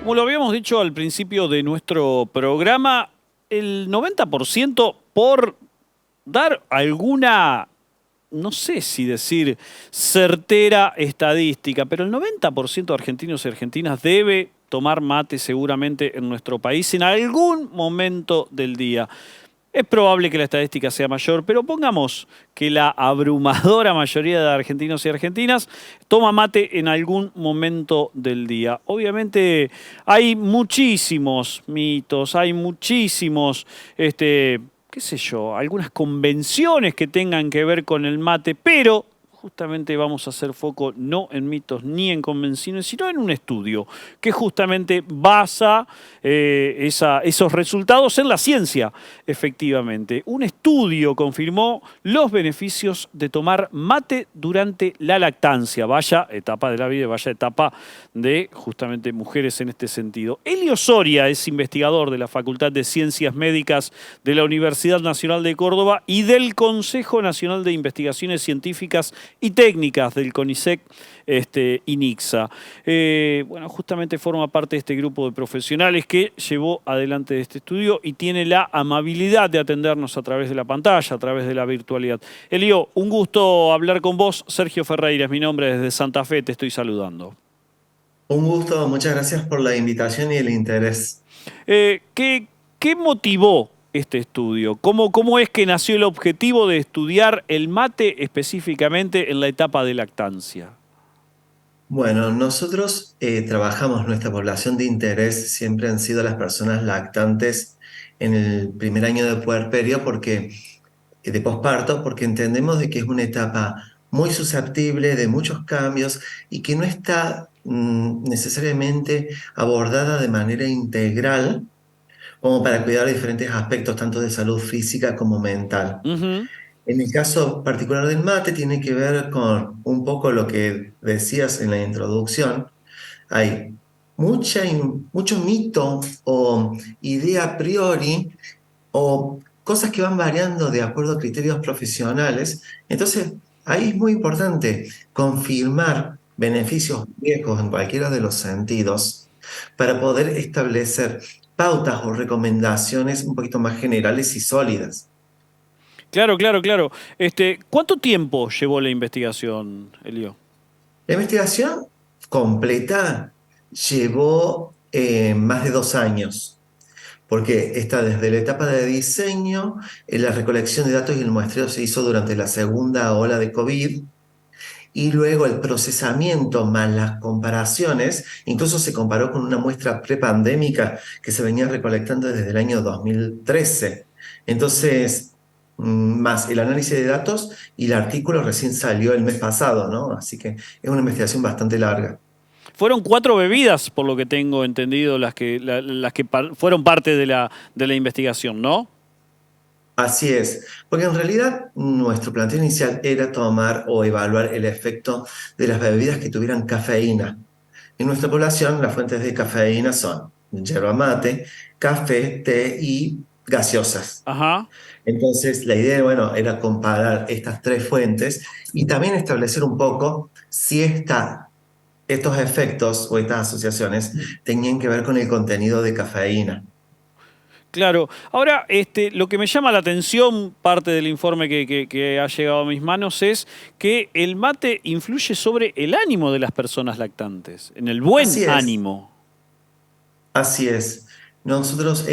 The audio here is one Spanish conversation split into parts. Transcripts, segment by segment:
Como lo habíamos dicho al principio de nuestro programa, el 90% por dar alguna, no sé si decir certera estadística, pero el 90% de argentinos y argentinas debe tomar mate seguramente en nuestro país en algún momento del día. Es probable que la estadística sea mayor, pero pongamos que la abrumadora mayoría de argentinos y argentinas toma mate en algún momento del día. Obviamente hay muchísimos mitos, hay muchísimos, qué sé yo, algunas convenciones que tengan que ver con el mate, pero justamente vamos a hacer foco no en mitos ni en convenciones, sino en un estudio que justamente basa esos resultados en la ciencia, efectivamente. Un estudio confirmó los beneficios de tomar mate durante la lactancia. Vaya etapa de la vida, vaya etapa de justamente mujeres en este sentido. Elio Soria es investigador de la Facultad de Ciencias Médicas de la Universidad Nacional de Córdoba y del Consejo Nacional de Investigaciones Científicas y Técnicas del CONICET INICSA. Bueno, justamente forma parte de este grupo de profesionales que llevó adelante este estudio y tiene la amabilidad de atendernos a través de la pantalla, a través de la virtualidad. Elio, un gusto hablar con vos. Sergio Ferreira es mi nombre, desde Santa Fe te estoy saludando. Un gusto, muchas gracias por la invitación y el interés. ¿Qué motivó este estudio? ¿Cómo es que nació el objetivo de estudiar el mate específicamente en la etapa de lactancia? Bueno, nosotros trabajamos, nuestra población de interés siempre han sido las personas lactantes en el primer año de puerperio de posparto, porque entendemos de que es una etapa muy susceptible de muchos cambios y que no está necesariamente abordada de manera integral como para cuidar diferentes aspectos tanto de salud física como mental. Ujú. En el caso particular del mate tiene que ver con un poco lo que decías en la introducción. Hay mucho mito o idea a priori o cosas que van variando de acuerdo a criterios profesionales. Entonces, ahí es muy importante confirmar beneficios viejos en cualquiera de los sentidos para poder establecer pautas o recomendaciones un poquito más generales y sólidas. Claro, claro, claro. ¿Cuánto tiempo llevó la investigación, Elio? La investigación completa llevó más de 2 años, porque está desde la etapa de diseño, la recolección de datos y el muestreo se hizo durante la segunda ola de COVID, y luego el procesamiento más las comparaciones, incluso se comparó con una muestra prepandémica que se venía recolectando desde el año 2013. Entonces, más el análisis de datos y el artículo recién salió el mes pasado, ¿no? Así que es una investigación bastante larga. Fueron 4 bebidas, por lo que tengo entendido, las que fueron parte de la investigación, ¿no? Así es, porque en realidad nuestro planteo inicial era tomar o evaluar el efecto de las bebidas que tuvieran cafeína. En nuestra población, las fuentes de cafeína son yerba mate, café, té y gaseosas. Ajá. Entonces, la idea, bueno, era comparar estas tres fuentes y también establecer un poco si estos efectos o estas asociaciones tenían que ver con el contenido de cafeína. Claro. Ahora, lo que me llama la atención, parte del informe que ha llegado a mis manos, es que el mate influye sobre el ánimo de las personas lactantes, en el buen Así es. ánimo. Así es. Nosotros,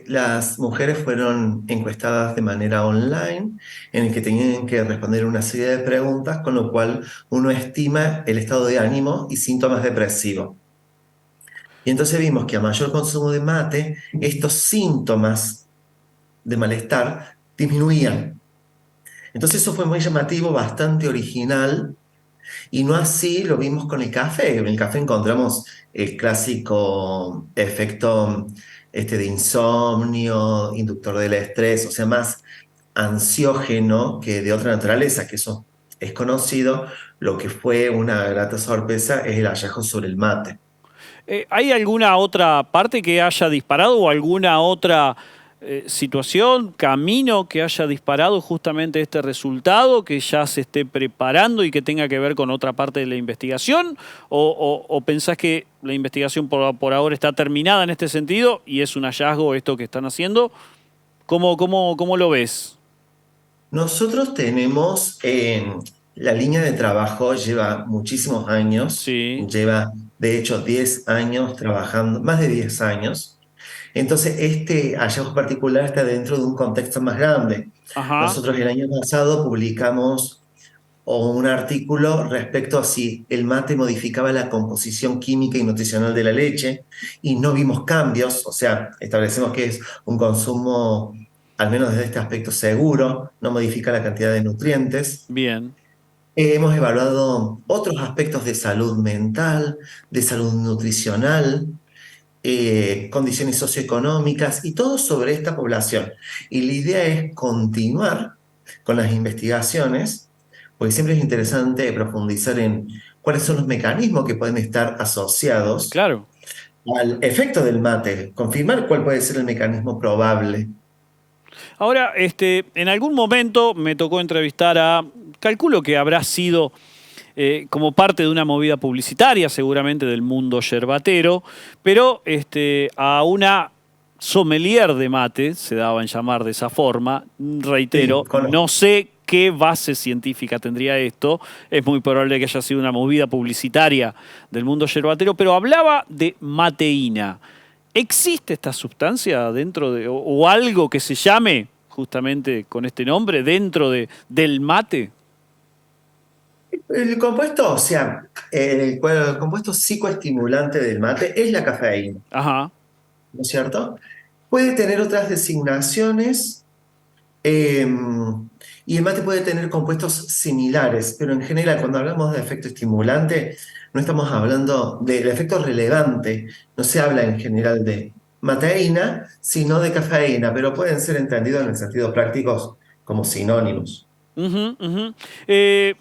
las mujeres fueron encuestadas de manera online, en el que tenían que responder una serie de preguntas, con lo cual uno estima el estado de ánimo y síntomas depresivos. Y entonces vimos que a mayor consumo de mate, estos síntomas de malestar disminuían. Entonces eso fue muy llamativo, bastante original, y no así lo vimos con el café. En el café encontramos el clásico efecto de insomnio, inductor del estrés, o sea, más ansiógeno que de otra naturaleza, que eso es conocido. Lo que fue una grata sorpresa es el hallazgo sobre el mate. ¿Hay alguna otra parte que haya disparado o alguna otra situación, camino que haya disparado justamente este resultado, que ya se esté preparando y que tenga que ver con otra parte de la investigación? ¿O pensás que la investigación por ahora está terminada en este sentido y es un hallazgo esto que están haciendo? ¿Cómo lo ves? Nosotros tenemos, la línea de trabajo lleva muchísimos años, Sí. lleva de hecho 10 años trabajando, más de 10 años. Entonces, este hallazgo particular está dentro de un contexto más grande. Ajá. Nosotros el año pasado publicamos un artículo respecto a si el mate modificaba la composición química y nutricional de la leche y no vimos cambios, o sea, establecemos que es un consumo, al menos desde este aspecto, seguro, no modifica la cantidad de nutrientes. Bien. Hemos evaluado otros aspectos de salud mental, de salud nutricional, condiciones socioeconómicas y todo sobre esta población. Y la idea es continuar con las investigaciones, porque siempre es interesante profundizar en cuáles son los mecanismos que pueden estar asociados Claro. al efecto del mate, confirmar cuál puede ser el mecanismo probable. Ahora, en algún momento me tocó entrevistar calculo que habrá sido como parte de una movida publicitaria, seguramente del mundo yerbatero, pero a una sommelier de mate, se daban llamar de esa forma, Sí, reitero, no conozco. sé qué base científica tendría esto, es muy probable que haya sido una movida publicitaria del mundo yerbatero, pero hablaba de mateína. ¿Existe esta sustancia dentro o algo que se llame justamente con este nombre dentro del mate? El compuesto, o sea, el compuesto psicoestimulante del mate es la cafeína, Ajá, ¿no es cierto? Puede tener otras designaciones. Eh, y el mate puede tener compuestos similares, pero en general cuando hablamos de efecto estimulante, no estamos hablando del efecto relevante, no se habla en general de mateína, sino de cafeína, pero pueden ser entendidos en el sentido práctico como sinónimos. ujú, ujú. Eh,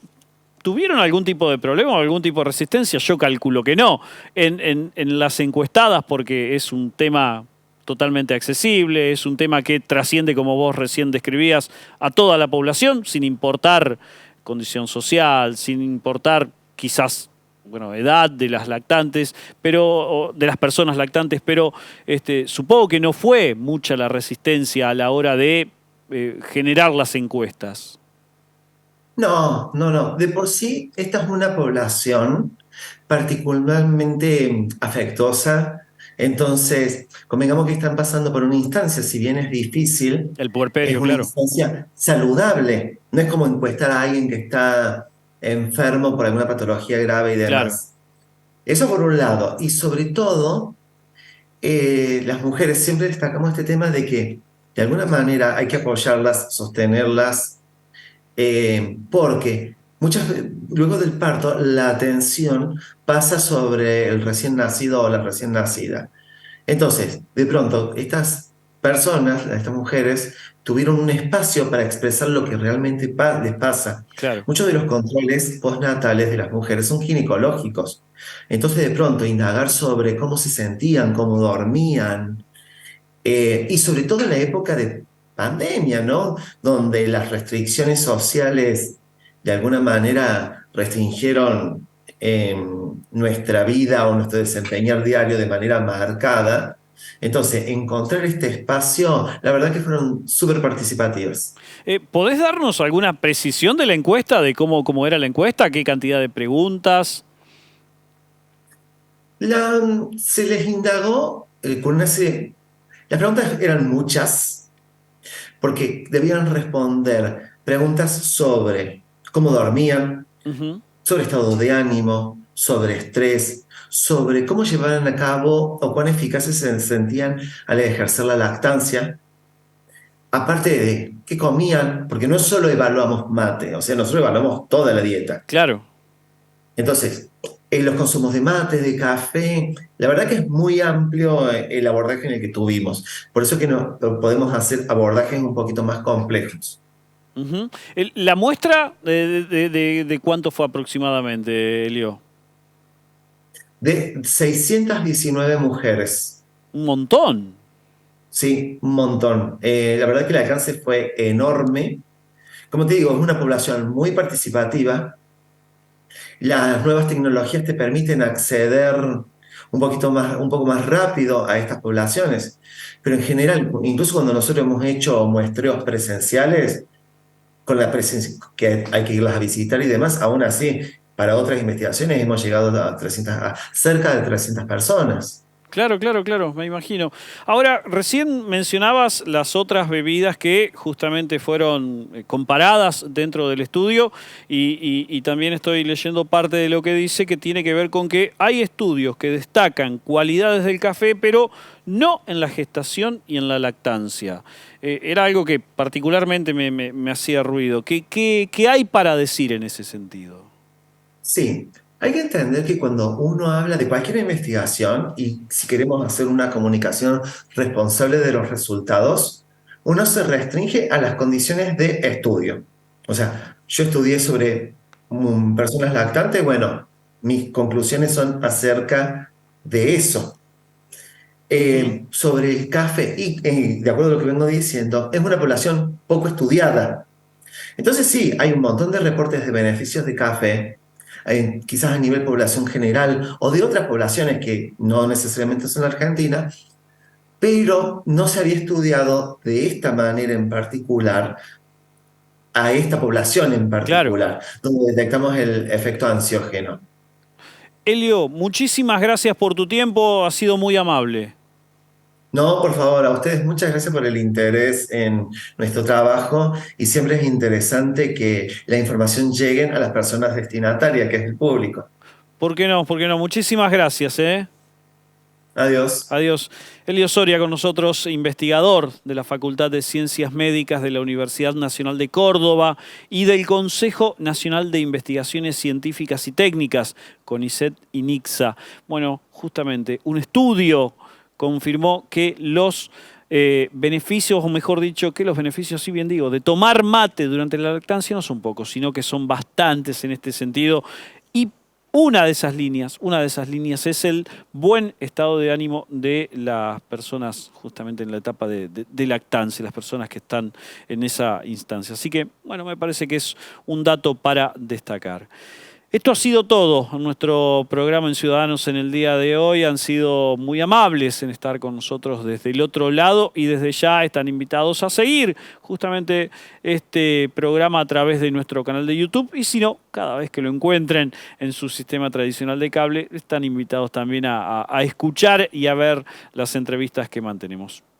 ¿Tuvieron algún tipo de problema o algún tipo de resistencia? Yo calculo que no. En las encuestadas, porque es un tema totalmente accesible, es un tema que trasciende, como vos recién describías, a toda la población, sin importar condición social, sin importar quizás, bueno, edad de las lactantes, pero o de las personas lactantes, pero supongo que no fue mucha la resistencia a la hora de generar las encuestas. No, no, no. De por sí, esta es una población particularmente afectuosa. Entonces, convengamos que están pasando por una instancia, si bien es difícil, El es puerperio, una claro. instancia saludable. No es como encuestar a alguien que está enfermo por alguna patología grave y Claro. demás. Eso por un lado. Y sobre todo, las mujeres siempre destacamos este tema de que de alguna manera hay que apoyarlas, sostenerlas porque luego del parto la atención pasa sobre el recién nacido o la recién nacida. Entonces, de pronto, estas personas, estas mujeres, tuvieron un espacio para expresar lo que realmente les pasa. Claro. Muchos de los controles postnatales de las mujeres son ginecológicos. Entonces, de pronto, indagar sobre cómo se sentían, cómo dormían, y sobre todo en la época de pandemia, ¿no? Donde las restricciones sociales de alguna manera restringieron nuestra vida o nuestro desempeñar diario de manera marcada. Entonces, encontrar este espacio, la verdad que fueron súper participativas. ¿Podés darnos alguna precisión de la encuesta, de cómo era la encuesta, qué cantidad de preguntas? Se les indagó con una serie. Las preguntas eran muchas, porque debían responder preguntas sobre cómo dormían, Ujú. sobre estado de ánimo, sobre estrés, sobre cómo llevaban a cabo o cuán eficaces se sentían al ejercer la lactancia, aparte de qué comían, porque no solo evaluamos mate, o sea, nosotros evaluamos toda la dieta. Claro. Entonces, en los consumos de mate, de café, la verdad que es muy amplio el abordaje en el que tuvimos. Por eso que no, podemos hacer abordajes un poquito más complejos. Ujú. La muestra de cuánto fue aproximadamente, Elio. De 619 mujeres. Un montón. Sí, un montón. La verdad que el alcance fue enorme. Como te digo, es una población muy participativa. Las nuevas tecnologías te permiten acceder un poco más rápido a estas poblaciones. Pero en general, incluso cuando nosotros hemos hecho muestreos presenciales, con la presencia que hay que irlas a visitar y demás, aún así, para otras investigaciones hemos llegado a 300, a cerca de 300 personas. Claro, claro, claro, me imagino. Ahora, recién mencionabas las otras bebidas que justamente fueron comparadas dentro del estudio y también estoy leyendo parte de lo que dice que tiene que ver con que hay estudios que destacan cualidades del café, pero no en la gestación y en la lactancia. Era algo que particularmente me hacía ruido. ¿Qué hay para decir en ese sentido? Sí, hay que entender que cuando uno habla de cualquier investigación y si queremos hacer una comunicación responsable de los resultados, uno se restringe a las condiciones de estudio. O sea, yo estudié sobre personas lactantes, bueno, mis conclusiones son acerca de eso. Ujú. Sobre el café, y de acuerdo a lo que vengo diciendo, es una población poco estudiada. Entonces sí, hay un montón de reportes de beneficios de café, quizás a nivel población general o de otras poblaciones que no necesariamente son argentinas, pero no se había estudiado de esta manera en particular a esta población en Claro. particular, donde detectamos el efecto ansiógeno. Elio, muchísimas gracias por tu tiempo, ha sido muy amable. No, por favor, a ustedes muchas gracias por el interés en nuestro trabajo y siempre es interesante que la información llegue a las personas destinatarias, que es el público. ¿Por qué no? ¿Por qué no? Muchísimas gracias, ¿eh? Adiós. Adiós. Elio Soria con nosotros, investigador de la Facultad de Ciencias Médicas de la Universidad Nacional de Córdoba y del Consejo Nacional de Investigaciones Científicas y Técnicas, CONICET y NICSA. Bueno, justamente, un estudio confirmó que los beneficios, o mejor dicho, que los beneficios, si bien digo, de tomar mate durante la lactancia no son pocos, sino que son bastantes en este sentido. Y una de esas líneas es el buen estado de ánimo de las personas justamente en la etapa de lactancia, las personas que están en esa instancia. Así que, bueno, me parece que es un dato para destacar. Esto ha sido todo en nuestro programa en Ciudadanos en el día de hoy. Han sido muy amables en estar con nosotros desde el otro lado y desde ya están invitados a seguir justamente este programa a través de nuestro canal de YouTube. Y si no, cada vez que lo encuentren en su sistema tradicional de cable, están invitados también a escuchar y a ver las entrevistas que mantenemos.